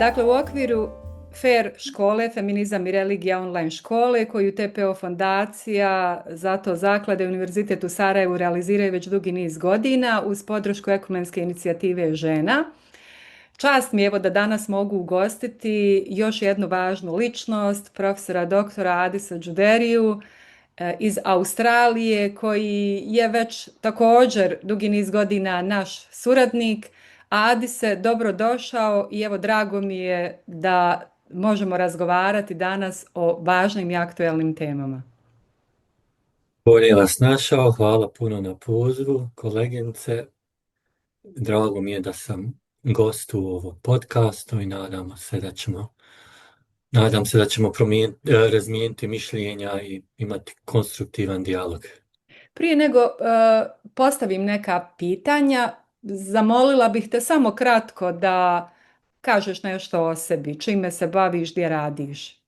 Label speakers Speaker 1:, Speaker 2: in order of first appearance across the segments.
Speaker 1: Dakle, u okviru FAIR škole, Feminizam i religija online škole, koju TPO fondacija, zato zaklade Univerzitet u Sarajevu realiziraju već dugi niz godina uz podršku ekumenske inicijative žena. Čast mi je evo da danas mogu ugostiti još jednu važnu ličnost, profesora doktora Adisa Đuderiju iz Australije, koji je već također dugi niz godina naš suradnik. Adise, dobrodošao i evo drago mi je da možemo razgovarati danas o važnim i aktuelnim temama.
Speaker 2: Bolje vas našao, hvala puno na pozivu, koleginice. Drago mi je da sam gost u ovom podcastu i nadam se da ćemo razmijeniti mišljenja i imati konstruktivan dijalog.
Speaker 1: Prije nego postavim neka pitanja, zamolila bih te samo kratko da kažeš nešto o sebi, čime se baviš, gdje radiš.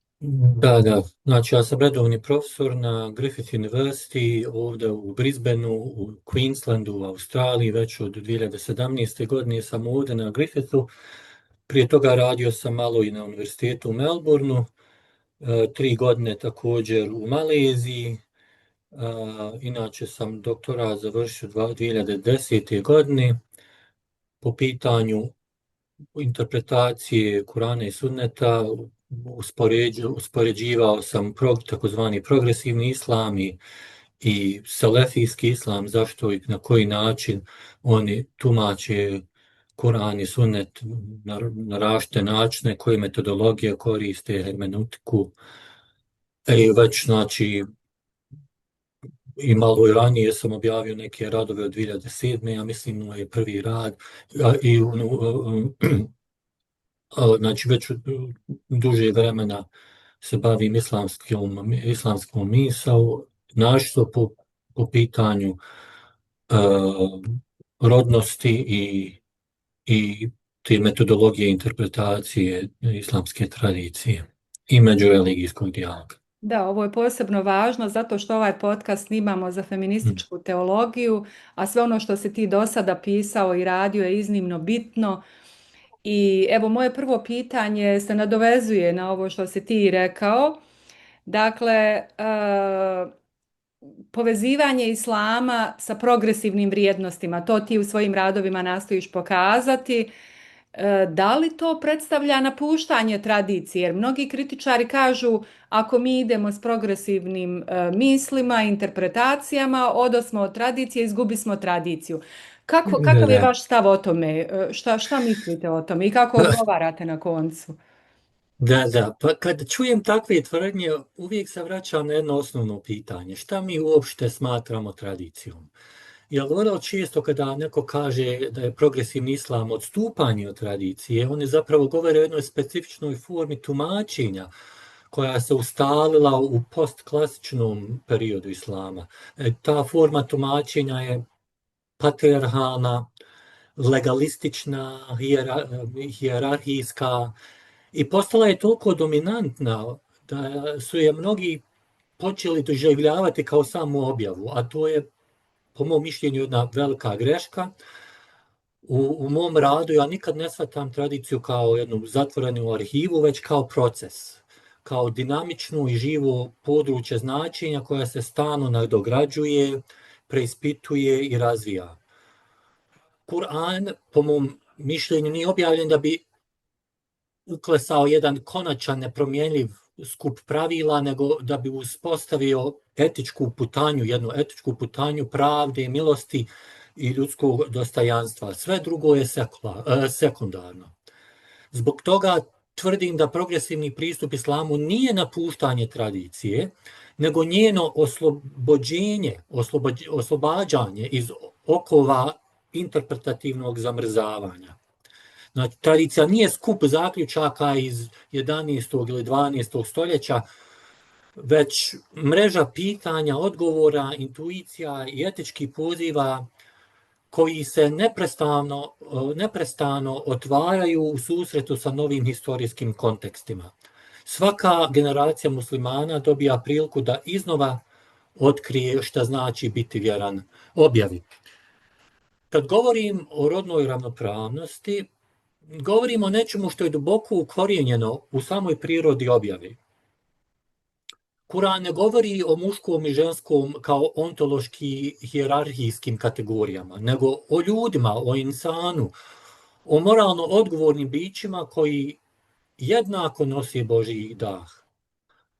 Speaker 2: Da. Znači, ja sam redovni profesor na Griffith University ovdje u Brisbaneu, u Queenslandu, u Australiji. Već od 2017. godine sam ovdje na Griffithu. Prije toga radio sam malo i na univerzitetu u Melbourneu, 3 godine također u Maleziji. Inače sam doktorat završio 2010. godine po pitanju interpretacije Kurana i Sunneta. Uspoređivao sam takozvani progresivni islam i selefijski islam, zašto i na koji način oni tumače Kuran i Sunnet na različite načine, koje metodologije koriste, hermeneutiku. Već, znači, i malo i ranije sam objavio neke radove od 2007. Ja mislim moj je prvi rad. Znači, već duže vremena se bavim islamskom misao, našto po pitanju rodnosti i te metodologije interpretacije islamske tradicije i međureligijskog dijaloga.
Speaker 1: Da, ovo je posebno važno zato što ovaj podcast snimamo za feminističku teologiju, a sve ono što si ti do sada pisao i radio je iznimno bitno. I evo moje prvo pitanje se nadovezuje na ovo što si ti rekao. Dakle, povezivanje islama sa progresivnim vrijednostima, to ti u svojim radovima nastojiš pokazati. Da li to predstavlja napuštanje tradicije? Jer mnogi kritičari kažu ako mi idemo s progresivnim mislima, interpretacijama, odosmo od tradicije, izgubismo tradiciju. Kakav je vaš stav o tome? Šta mislite o tome i kako odgovarate na koncu?
Speaker 2: Da. Pa kad čujem takve tvrdnje, uvijek se vraćam na jedno osnovno pitanje. Šta mi uopšte smatramo tradicijom? Jer vrlo često kada neko kaže da je progresivni islam odstupanje od tradicije, oni zapravo govore o jednoj specifičnoj formi tumačenja koja se ustalila u postklasičnom periodu islama. Ta forma tumačenja je patrijarhalna, legalistična, hijerarhijska i postala je toliko dominantna da su je mnogi počeli doživljavati kao samu objavu, a to je po mom mišljenju jedna velika greška. U mom radu ja nikad ne shvatam tradiciju kao jednu zatvorenu arhivu, već kao proces, kao dinamičnu i živo područje značenja koja se stalno nadograđuje, preispituje i razvija. Kur'an, po mom mišljenju, nije objavljen da bi uklesao jedan konačan, nepromjenjiv skup pravila, nego da bi uspostavio jednu etičku putanju pravde, milosti i ljudskog dostojanstva. Sve drugo je sekundarno. Zbog toga tvrdim da progresivni pristup islamu nije napuštanje tradicije, nego njeno oslobađanje iz okova interpretativnog zamrzavanja. Znači, tradicija nije skup zaključaka iz 11. ili 12. stoljeća, već mreža pitanja, odgovora, intuicija i etičkih poziva koji se neprestano otvaraju u susretu sa novim historijskim kontekstima. Svaka generacija muslimana dobija priliku da iznova otkrije šta znači biti vjeran objavi. Kad govorim o rodnoj ravnopravnosti, govorimo o nečemu što je duboko ukorijenjeno u samoj prirodi objave. Kuran ne govori o muškom i ženskom kao ontološki hijerarhijskim kategorijama, nego o ljudima, o insanu, o moralno odgovornim bićima koji jednako nosi Božji dah.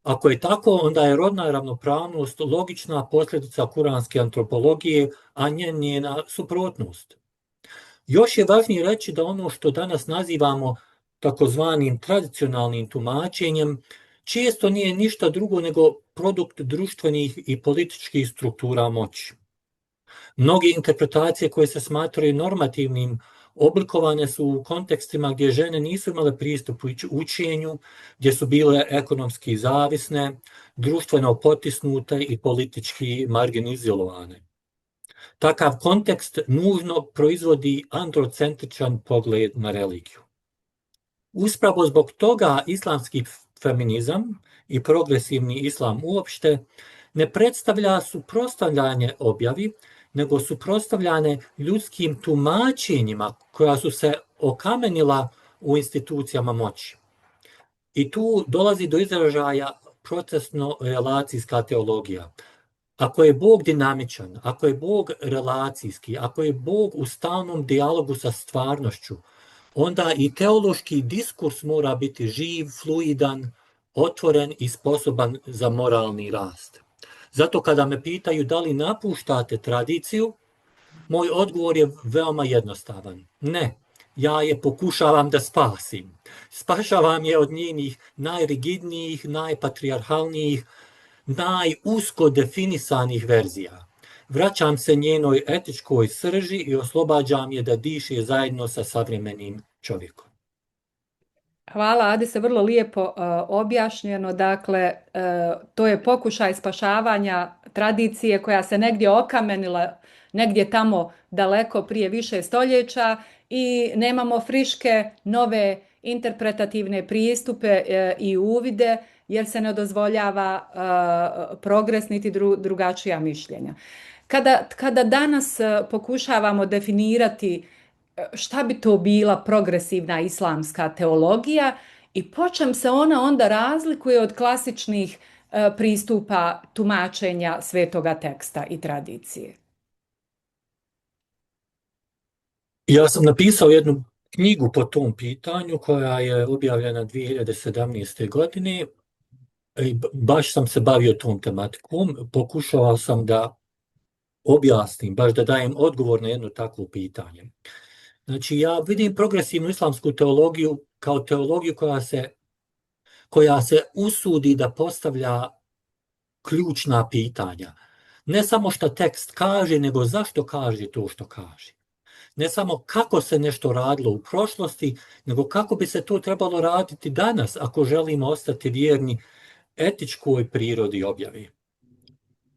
Speaker 2: Ako je tako, onda je rodna ravnopravnost logična posljedica kuranske antropologije, a njena suprotnost. Još je važnije reći da ono što danas nazivamo takozvanim tradicionalnim tumačenjem često nije ništa drugo nego produkt društvenih i političkih struktura moći. Mnoge interpretacije koje se smatraju normativnim oblikovane su u kontekstima gdje žene nisu imale pristup učenju, gdje su bile ekonomski zavisne, društveno potisnute i politički marginalizovane. Takav kontekst nužno proizvodi androcentričan pogled na religiju. Uspravo zbog toga islamski feminizam i progresivni islam uopšte ne predstavlja suprotstavljanje objavi, nego suprotstavljanje ljudskim tumačenjima koja su se okamenila u institucijama moći. I tu dolazi do izražaja procesno-relacijska teologija. Ako je Bog dinamičan, ako je Bog relacijski, ako je Bog u stalnom dijalogu sa stvarnošću, onda i teološki diskurs mora biti živ, fluidan, otvoren i sposoban za moralni rast. Zato kada me pitaju da li napuštate tradiciju, moj odgovor je veoma jednostavan. Ne, ja je pokušavam da spasim. Spašavam je od njenih najrigidnijih, najpatrijarhalnijih, najusko definisanih verzija. Vraćam se njenoj etičkoj srži i oslobađam je da diše zajedno sa savremenim čovjekom.
Speaker 1: Hvala, Adise, vrlo lijepo objašnjeno. Dakle, to je pokušaj spašavanja tradicije koja se negdje okamenila, negdje tamo daleko prije više stoljeća i nemamo friške, nove interpretativne pristupe i uvide jer se ne dozvoljava progres niti drugačija mišljenja. Kada danas pokušavamo definirati šta bi to bila progresivna islamska teologija i po čem se ona onda razlikuje od klasičnih pristupa tumačenja svetoga teksta i tradicije?
Speaker 2: Ja sam napisao jednu knjigu po tom pitanju koja je objavljena 2017. godine i baš sam se bavio tom tematikom. Pokušao sam da objasnim, baš da dajem odgovor na jedno takvo pitanje. Znači, ja vidim progresivnu islamsku teologiju kao teologiju koja se usudi da postavlja ključna pitanja. Ne samo što tekst kaže, nego zašto kaže to što kaže. Ne samo kako se nešto radilo u prošlosti, nego kako bi se to trebalo raditi danas ako želimo ostati vjerni etičkoj prirodi objave.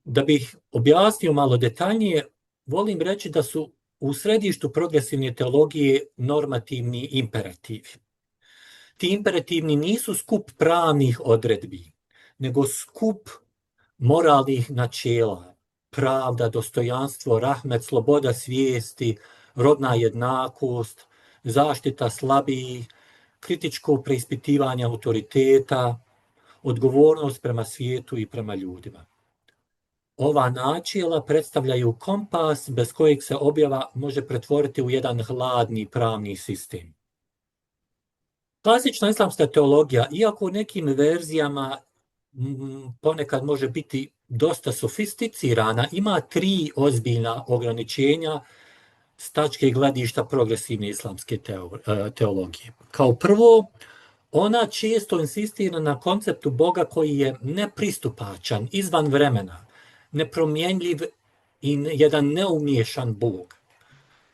Speaker 2: Da bih objasnio malo detaljnije, volim reći da su u središtu progresivne teologije normativni imperativi. Ti imperativni nisu skup pravnih odredbi, nego skup moralnih načela, pravda, dostojanstvo, rahmet, sloboda svijesti, rodna jednakost, zaštita slabijih, kritičko preispitivanje autoriteta, odgovornost prema svijetu i prema ljudima. Ova načela predstavljaju kompas bez kojeg se objava može pretvoriti u jedan hladni pravni sistem. Klasična islamska teologija, iako u nekim verzijama ponekad može biti dosta sofisticirana, ima 3 ozbiljna ograničenja s tačke gledišta progresivne islamske teologije. Kao prvo, ona često insistira na konceptu Boga koji je nepristupačan, izvan vremena, nepromjenljiv i jedan neumiješan Bog.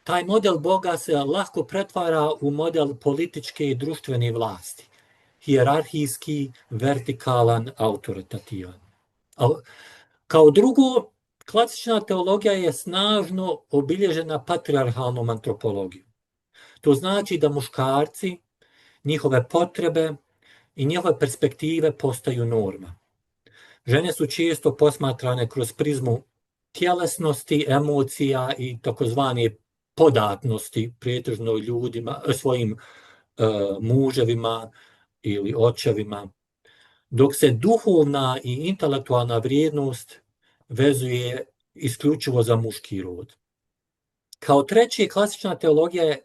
Speaker 2: Taj model Boga se lahko pretvara u model političke i društvene vlasti, hijerarhijski, vertikalan, autoritativan. Kao drugo, klasična teologija je snažno obilježena patrijarhalnom antropologijom. To znači da muškarci, njihove potrebe i njihove perspektive postaju norma. Žene su često posmatrane kroz prizmu tjelesnosti, emocija i takozvane podatnosti, pretežno ljudima, svojim muževima ili očevima, dok se duhovna i intelektualna vrijednost vezuje isključivo za muški rod. Kao treće, klasična teologija je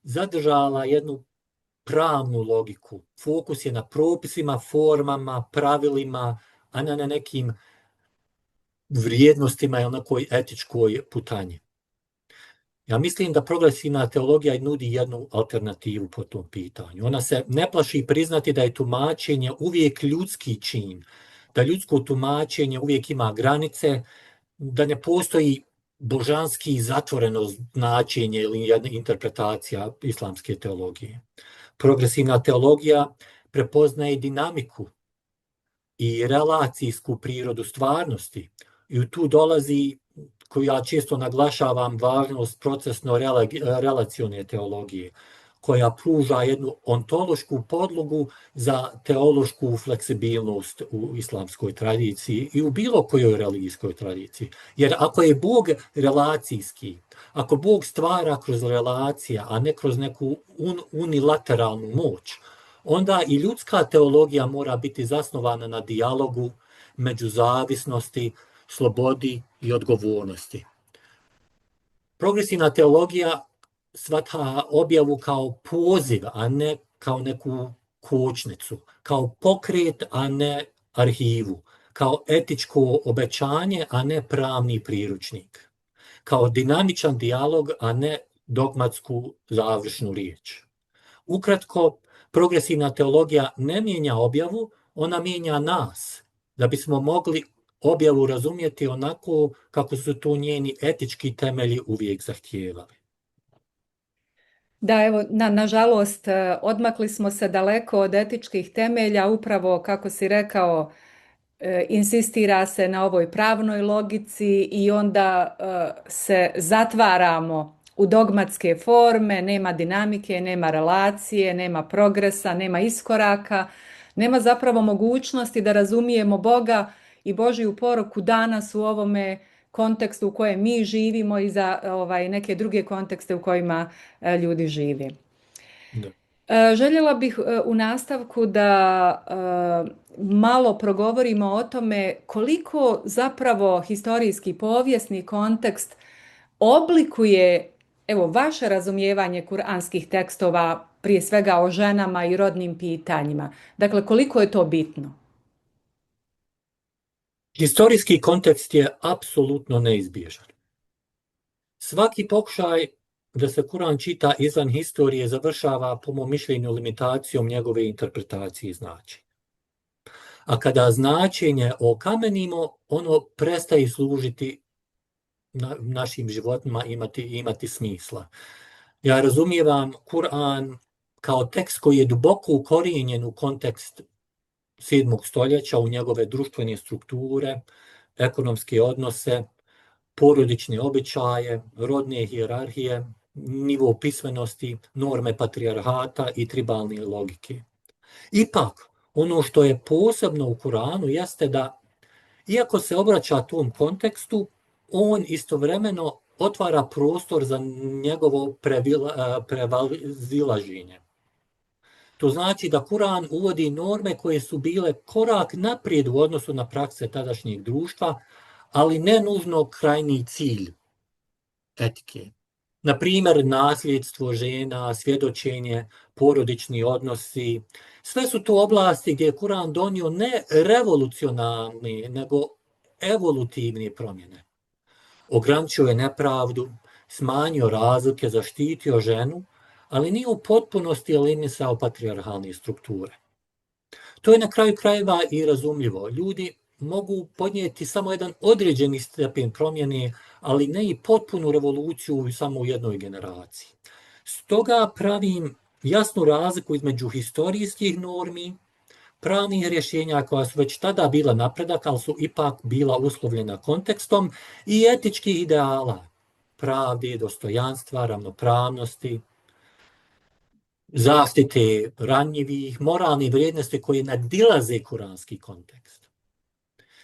Speaker 2: zadržala jednu pravnu logiku. Fokus je na propisima, formama, pravilima, a ne na nekim vrijednostima i onakoj etičkoj putanji. Ja mislim da progresivna teologija nudi jednu alternativu po tom pitanju. Ona se ne plaši priznati da je tumačenje uvijek ljudski čin, da ljudsko tumačenje uvijek ima granice, da ne postoji božanski zatvoreno značenje ili jedna interpretacija islamske teologije. Progresivna teologija prepoznaje dinamiku i relacijsku prirodu stvarnosti i tu dolazi, koju ja često naglašavam, važnost procesno-relacione teologije, koja pruža jednu ontološku podlogu za teološku fleksibilnost u islamskoj tradiciji i u bilo kojoj religijskoj tradiciji. Jer ako je Bog relacijski, ako Bog stvara kroz relacija, a ne kroz neku unilateralnu moć, onda i ljudska teologija mora biti zasnovana na dijalogu, međuzavisnosti, slobodi i odgovornosti. Progresivna teologija shvata objavu kao poziv, a ne kao neku kočnicu, kao pokret, a ne arhivu, kao etičko obećanje, a ne pravni priručnik, kao dinamičan dijalog, a ne dogmatsku završnu riječ. Ukratko, progresivna teologija ne mijenja objavu, ona mijenja nas, da bismo mogli objavu razumjeti onako kako su to njeni etički temelji uvijek zahtijevali.
Speaker 1: Da, evo, nažalost, odmakli smo se daleko od etičkih temelja, upravo kako si rekao, insistira se na ovoj pravnoj logici i onda se zatvaramo u dogmatske forme, nema dinamike, nema relacije, nema progresa, nema iskoraka, nema zapravo mogućnosti da razumijemo Boga i Božju poruku danas u ovome kontekstu u kojem mi živimo i za neke druge kontekste u kojima ljudi žive.
Speaker 2: Da.
Speaker 1: Željela bih u nastavku da malo progovorimo o tome koliko zapravo historijski povijesni kontekst oblikuje vaše razumijevanje kuranskih tekstova, prije svega o ženama i rodnim pitanjima. Dakle, koliko je to bitno?
Speaker 2: Historijski kontekst je apsolutno neizbježan. Svaki pokušaj da se Kuran čita izvan historije završava, po mom mišljenju, limitacijom njegove interpretacije i značenja. A kada značenje okamenimo, ono prestaje služiti našim životima, imati smisla. Ja razumijevam Kur'an kao tekst koji je duboko ukorijenjen u kontekst 7. stoljeća, u njegove društvene strukture, ekonomske odnose, porodične običaje, rodne hijerarhije, nivo pismenosti, norme patrijarhata i tribalne logike. Ipak, ono što je posebno u Kuranu jeste da, iako se obraća tom kontekstu, on istovremeno otvara prostor za njegovo prevazilaženje. To znači da Kuran uvodi norme koje su bile korak naprijed u odnosu na prakse tadašnjeg društva, ali ne nužno krajnji cilj etike. Na primjer, nasljedstvo žena, svjedočenje, porodični odnosi, sve su to oblasti gdje je Kuran donio ne revolucionarne, nego evolutivne promjene. Ograničio je nepravdu, smanjio razlike, zaštitio ženu, ali nije u potpunosti eliminisao patrijarhalne strukture. To je na kraju krajeva i razumljivo. Ljudi mogu podnijeti samo jedan određeni stepen promjene, ali ne i potpunu revoluciju samo u jednoj generaciji. Stoga pravim jasnu razliku između historijskih normi, pravnih rješenja koja su već tada bila napredak, ali su ipak bila uslovljena kontekstom, i etičkih ideala, pravde, dostojanstva, ravnopravnosti, zaštite ranjivih, moralnih vrijednosti koje nadilaze kuranski kontekst.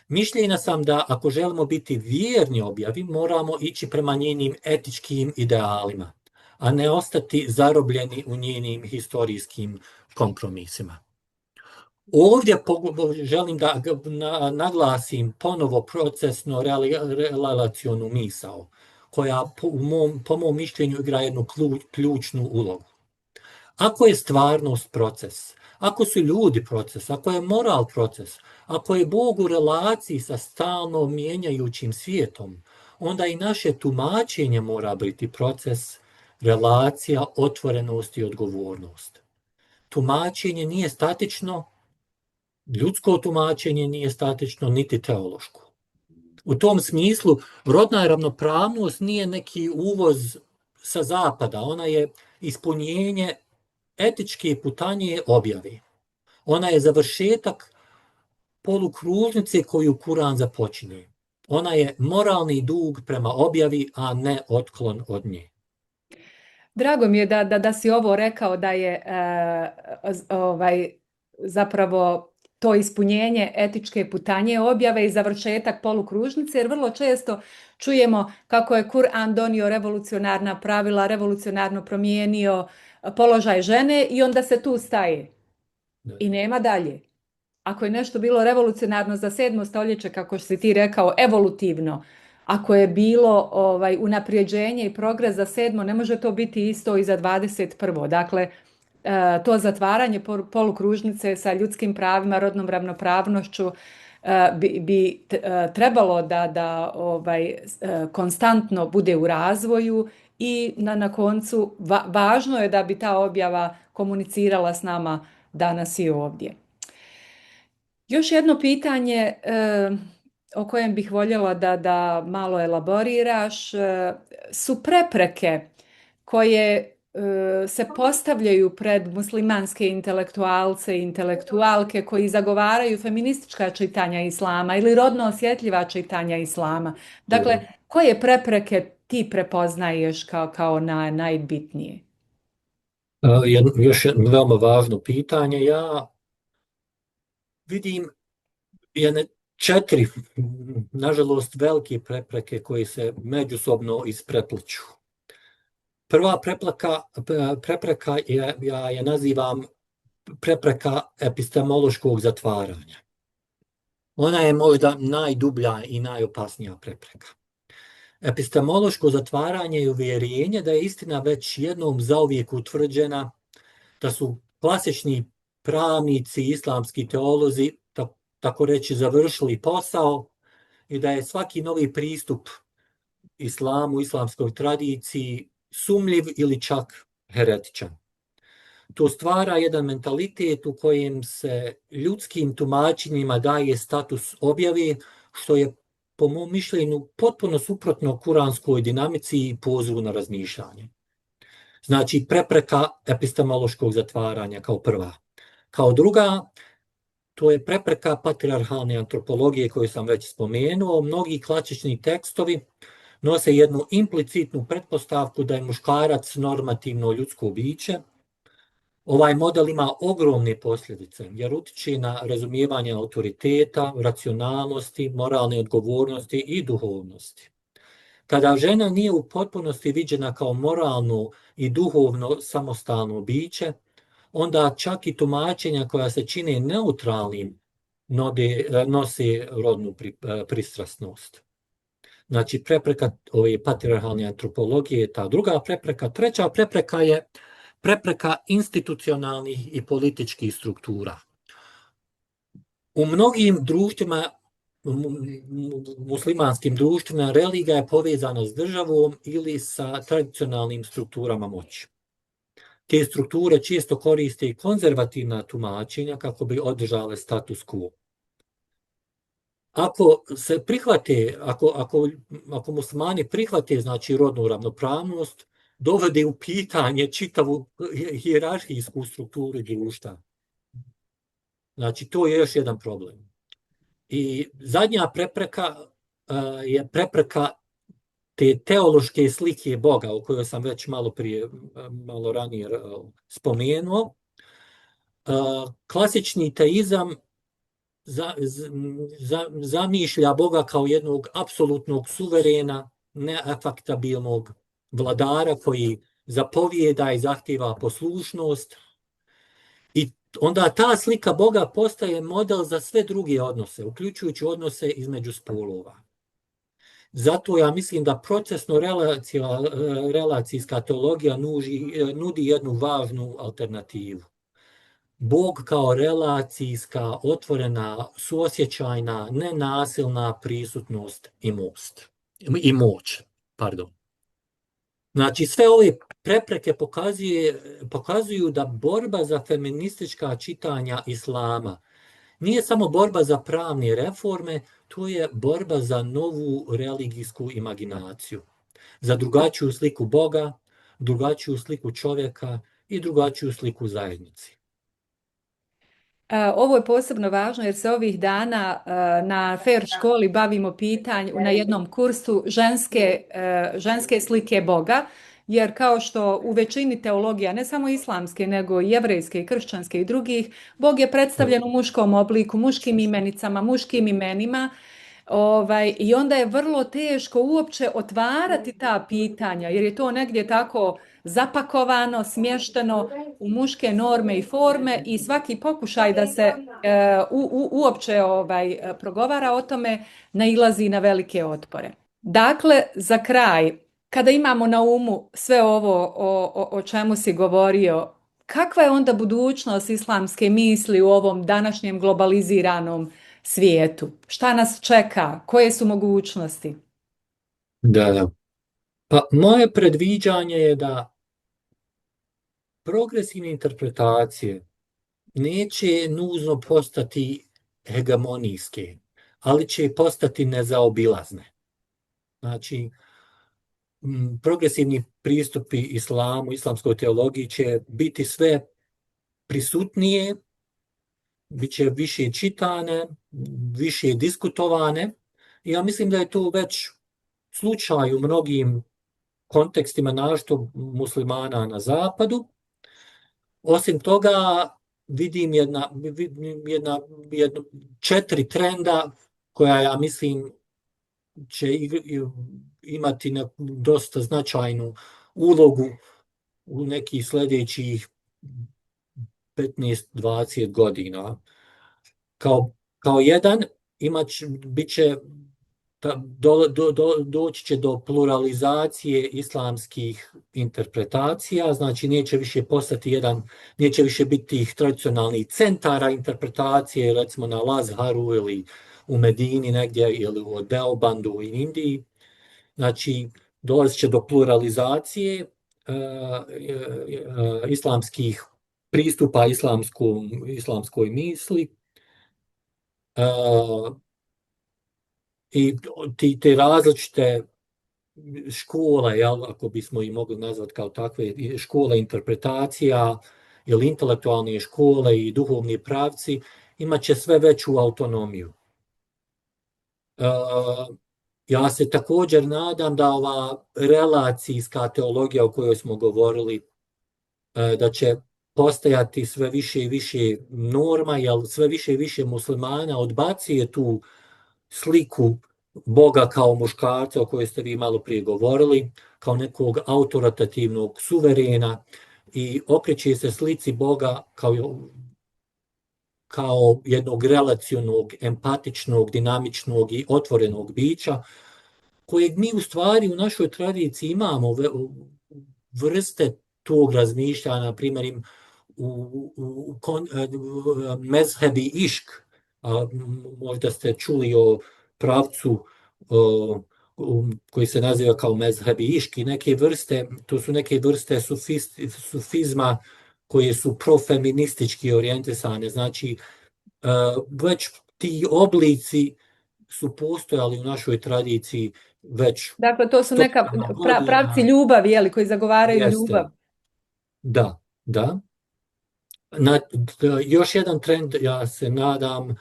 Speaker 2: Mišljenja sam da ako želimo biti vjerni objavi, moramo ići prema njenim etičkim idealima, a ne ostati zarobljeni u njenim historijskim kompromisima. Ovdje želim da naglasim ponovo procesno relacionu misao, koja po mom mišljenju igra jednu ključnu ulogu. Ako je stvarnost proces, ako su ljudi proces, ako je moral proces, ako je Bog u relaciji sa stalno mijenjajućim svijetom, onda i naše tumačenje mora biti proces, relacija, otvorenost i odgovornost. Tumačenje nije statično, ljudsko tumačenje nije statično, niti teološko. U tom smislu, rodna ravnopravnost nije neki uvoz sa zapada, ona je ispunjenje etičke putanje objave. Ona je završetak polukružnice koju Kuran započinje. Ona je moralni dug prema objavi, a ne otklon od nje.
Speaker 1: Drago mi je da si ovo rekao, da je zapravo to ispunjenje etičke putanje objave i završetak polukružnice, jer vrlo često čujemo kako je Kur'an donio revolucionarna pravila, revolucionarno promijenio položaj žene i onda se tu staje i nema dalje. Ako je nešto bilo revolucionarno za 7. stoljeće, kako si ti rekao, evolutivno, ako je bilo unapređenje i progres za 7. ne može to biti isto i za 21. Dakle, to zatvaranje polukružnice sa ljudskim pravima, rodnom ravnopravnošću bi trebalo da konstantno bude u razvoju i na koncu važno je da bi ta objava komunicirala s nama danas i ovdje. Još jedno pitanje o kojem bih voljela da malo elaboriraš su prepreke koje se postavljaju pred muslimanske intelektualce i intelektualke koji zagovaraju feministička čitanja islama ili rodno osjetljiva čitanja islama. Dakle, koje prepreke ti prepoznaješ kao najbitnije?
Speaker 2: Još jedno veoma važno pitanje. Ja vidim 4, nažalost, velike prepreke koje se međusobno isprepliću. Prva prepreka ja je nazivam prepreka epistemološkog zatvaranja. Ona je možda najdublja i najopasnija prepreka. Epistemološko zatvaranje je uvjerenje da je istina već jednom zauvijek utvrđena, da su klasični pravnici, islamski teolozi, tako reći, završili posao i da je svaki novi pristup islamu, islamskoj tradiciji sumnjiv ili čak heretičan. To stvara jedan mentalitet u kojem se ljudskim tumačenjima daje status objave, što je po mom mišljenju potpuno suprotno kuranskoj dinamici i pozivu na razmišljanje. Znači, prepreka epistemološkog zatvaranja kao prva. Kao druga, to je prepreka patrijarhalne antropologije koju sam već spomenuo. Mnogi klasični tekstovi nose jednu implicitnu pretpostavku da je muškarac normativno ljudsko biće. Ovaj model ima ogromne posljedice jer utiče na razumijevanje autoriteta, racionalnosti, moralne odgovornosti i duhovnosti. Kada žena nije u potpunosti viđena kao moralno i duhovno samostalno biće, onda čak i tumačenja koja se čine neutralnim nose rodnu pristrasnost. Znači, prepreka ove patrijarhalne antropologije je ta druga prepreka. Treća prepreka je prepreka institucionalnih i političkih struktura. U mnogim društvima, muslimanskim društvima, religija je povezana s državom ili sa tradicionalnim strukturama moći. Te strukture često koriste i konzervativna tumačenja kako bi održale status quo. Ako se prihvate, ako muslimani prihvate, znači, rodnu ravnopravnost, dovode u pitanje čitavu hijerarhijsku strukturu društva. Znači, to je još jedan problem. I zadnja prepreka je prepreka te teološke slike Boga, o kojoj sam već malo ranije spomenuo. Klasični teizam zamišlja Boga kao jednog apsolutnog suverena, neafektabilnog vladara koji zapovijeda i zahtjeva poslušnost. I onda ta slika Boga postaje model za sve druge odnose, uključujući odnose između spolova. Zato ja mislim da procesno-relacijska teologija nudi jednu važnu alternativu. Bog kao relacijska, otvorena, suosjećajna, nenasilna prisutnost i moć. Pardon. Znači, sve ove prepreke pokazuju da borba za feministička čitanja islama nije samo borba za pravne reforme, to je borba za novu religijsku imaginaciju, za drugačiju sliku Boga, drugačiju sliku čovjeka i drugačiju sliku zajednici.
Speaker 1: Ovo je posebno važno jer se ovih dana na FAIR školi bavimo na jednom kursu ženske slike Boga, jer kao što u većini teologija, ne samo islamske, nego i jevrejske i kršćanske i drugih, Bog je predstavljen u muškom obliku, muškim imenicama, muškim imenima. I onda je vrlo teško uopće otvarati ta pitanja, jer je to negdje tako zapakovano, smješteno u muške norme i forme i svaki pokušaj da se uopće progovara o tome nailazi na velike otpore. Dakle, za kraj, kada imamo na umu sve ovo o čemu si govorio, kakva je onda budućnost islamske misli u ovom današnjem globaliziranom svijetu? Šta nas čeka? Koje su mogućnosti?
Speaker 2: Da. Pa moje predviđanje je da progresivne interpretacije neće nužno postati hegemonijske, ali će postati nezaobilazne. Znači, progresivni pristupi islamu, islamskoj teologiji će biti sve prisutnije, bit će više čitane, više diskutovane. I ja mislim da je to već slučaj u mnogim kontekstima, našto muslimana na zapadu. Osim toga, vidim jedna 4 trenda koja, ja mislim, će imati dosta značajnu ulogu u nekih sljedećih 15-20 godina. Kao jedan, doći će do pluralizacije islamskih interpretacija, znači neće više biti tih tradicionalnih centara interpretacije, recimo na Lazharu ili u Medini negdje ili u Deobandu u Indiji. Znači, dolazit će do pluralizacije islamskih pristupa islamskoj misli. I te različite škole, ako bismo ih mogli nazvati kao takve, škole interpretacija ili intelektualne škole i duhovni pravci, imat će sve veću autonomiju. Ja se također nadam da ova relacijska teologija o kojoj smo govorili, da će postajati sve više i više norma, jer sve više i više muslimana odbacuje tu sliku Boga kao muškarca o kojoj ste vi malo prije govorili, kao nekog autoritativnog suverena i okreće se slici Boga kao jednog relacionog, empatičnog, dinamičnog i otvorenog bića, kojeg mi u stvari u našoj tradiciji imamo vrste tog razmišljanja, na primjer u mezhebi išk. Možda ste čuli o pravcu koji se naziva kao mezhebi iški, to su neke vrste sufizma koje su profeministički orijentisane. Znači, već ti oblici su postojali u našoj tradiciji već.
Speaker 1: Dakle, to su neka pravci ljubavi, koji zagovaraju ljubav.
Speaker 2: Da. Još jedan trend, ja se nadam,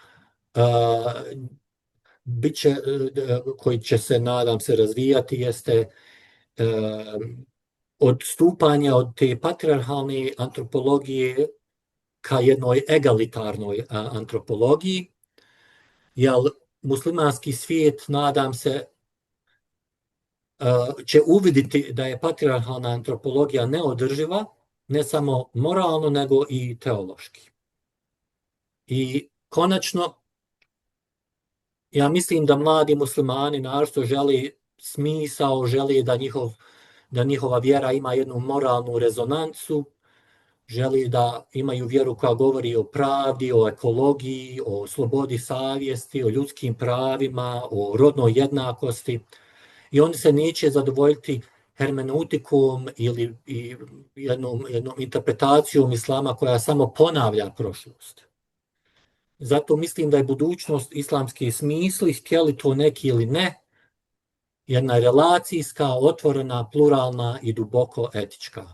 Speaker 2: koji će se, nadam se, razvijati, jeste odstupanje od te patrijarhalne antropologije ka jednoj egalitarnoj antropologiji, jer muslimanski svijet, nadam se, će uviditi da je patrijarhalna antropologija neodrživa, ne samo moralno, nego i teološki. I konačno, ja mislim da mladi muslimani naročito želi smisao, želi da njihova vjera ima jednu moralnu rezonancu, želi da imaju vjeru koja govori o pravdi, o ekologiji, o slobodi savjesti, o ljudskim pravima, o rodnoj jednakosti. I oni se neće zadovoljiti hermeneutikom ili jednom interpretacijom islama koja samo ponavlja prošlost. Zato mislim da je budućnost islamski smisli, htjeli to neki ili ne, jedna relacijska, otvorena, pluralna i duboko etička.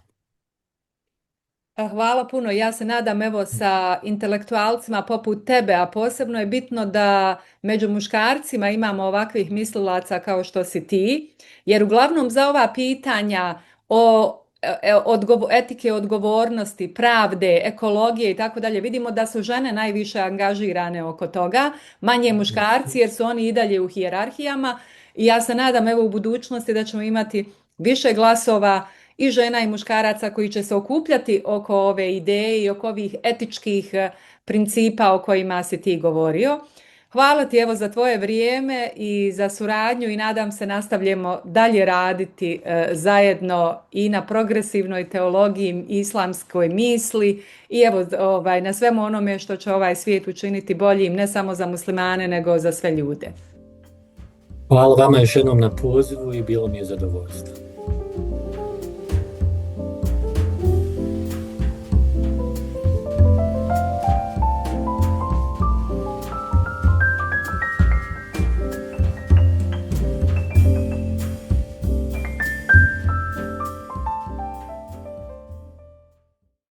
Speaker 1: Hvala puno. Ja se nadam evo sa intelektualcima poput tebe, a posebno je bitno da među muškarcima imamo ovakvih mislilaca kao što si ti, jer uglavnom za ova pitanja o etike, odgovornosti, pravde, ekologije i tako dalje, vidimo da su žene najviše angažirane oko toga, manje muškarci jer su oni i dalje u hijerarhijama i ja se nadam evo u budućnosti da ćemo imati više glasova i žena i muškaraca koji će se okupljati oko ove ideje i oko ovih etičkih principa o kojima si ti govorio. Hvala ti evo za tvoje vrijeme i za suradnju i nadam se nastavljamo dalje raditi zajedno i na progresivnoj teologiji islamskoj misli i evo na svemu onome što će ovaj svijet učiniti boljim ne samo za muslimane nego za sve ljude.
Speaker 2: Hvala vama još jednom na pozivu i bilo mi je zadovoljstvo.